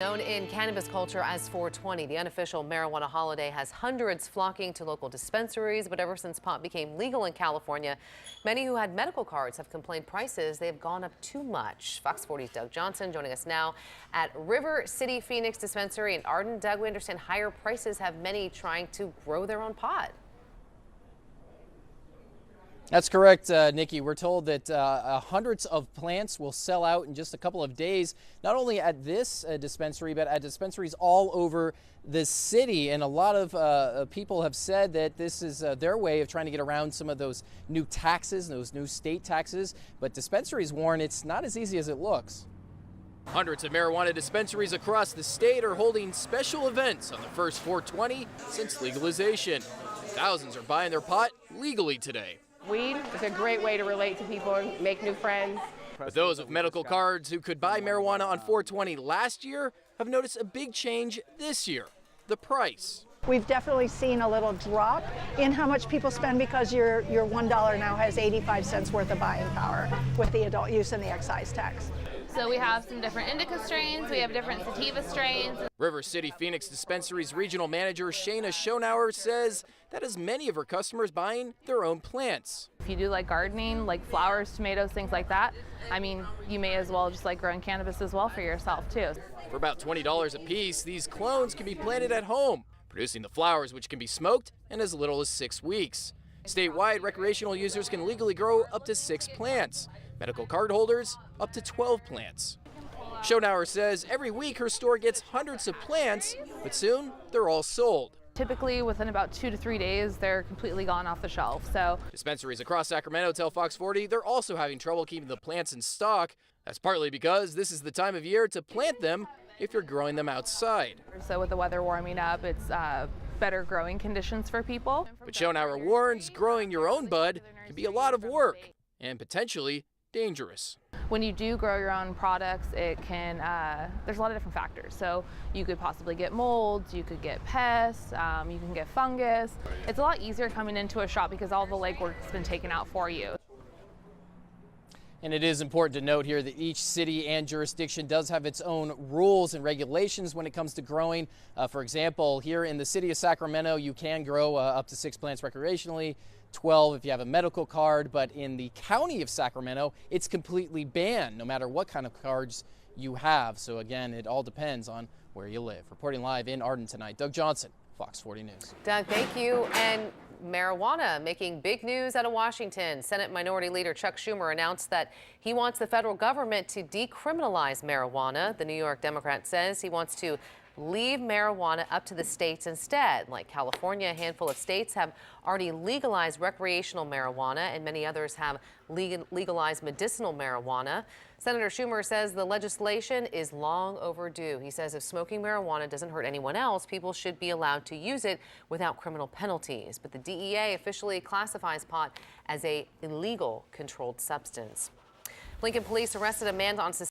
Known in cannabis culture as 420, the unofficial marijuana holiday has hundreds flocking to local dispensaries. But ever since pot became legal in California, many who had medical cards have complained prices they have gone up too much. Fox 40's Doug Johnson joining us now at River City Phoenix Dispensary in Arden. Doug, we understand higher prices have many trying to grow their own pot. That's correct, Nikki. We're told that hundreds of plants will sell out in just a couple of days, not only at this dispensary, but at dispensaries all over the city. And a lot of people have said that this is their way of trying to get around some of those new taxes, those new state taxes. But dispensaries warn it's not as easy as it looks. Hundreds of marijuana dispensaries across the state are holding special events on the first 420 since legalization. Thousands are buying their pot legally today. Weed is a great way to relate to people and make new friends. But those with medical cards who could buy marijuana on 420 last year have noticed a big change this year: the price. We've definitely seen a little drop in how much people spend because your $1 now has 85 cents worth of buying power with the adult use and the excise tax. So we have some different indica strains, we have different sativa strains. River City Phoenix Dispensary's regional manager Shayna Schonauer says that has many of her customers buying their own plants. If you do like gardening, like flowers, tomatoes, things like that, I mean, you may as well just like growing cannabis as well for yourself too. For about $20 a piece, these clones can be planted at home, producing the flowers which can be smoked in as little as 6 weeks. Statewide, recreational users can legally grow up to 6 plants. Medical card holders, up to 12 plants. Schonauer says every week her store gets hundreds of plants, but soon they're all sold. Typically within about 2 to 3 days, they're completely gone off the shelf. So dispensaries across Sacramento tell Fox 40 they're also having trouble keeping the plants in stock. That's partly because this is the time of year to plant them if you're growing them outside. So with the weather warming up, it's better growing conditions for people. But Schonauer warns growing your own bud can be a lot of work and potentially dangerous. When you do grow your own products, it can, there's a lot of different factors. So you could possibly get molds, you could get pests, you can get fungus. It's a lot easier coming into a shop because all the legwork's been taken out for you. And it is important to note here that each city and jurisdiction does have its own rules and regulations when it comes to growing. For example, here in the city of Sacramento, you can grow up to 6 plants recreationally, 12 if you have a medical card, but in the county of Sacramento, it's completely banned no matter what kind of cards you have. So again, it all depends on where you live. Reporting live in Arden tonight, Doug Johnson, Fox 40 News. Doug, thank you. And marijuana making big news out of Washington. Senate Minority Leader Chuck Schumer announced that he wants the federal government to decriminalize marijuana. The New York Democrat says he wants to leave marijuana up to the states instead. Like California, a handful of states have already legalized recreational marijuana, and many others have legalized medicinal marijuana. Senator Schumer says the legislation is long overdue. He says if smoking marijuana doesn't hurt anyone else, people should be allowed to use it without criminal penalties. But the DEA officially classifies pot as an illegal controlled substance. Lincoln police arrested a man on suspicion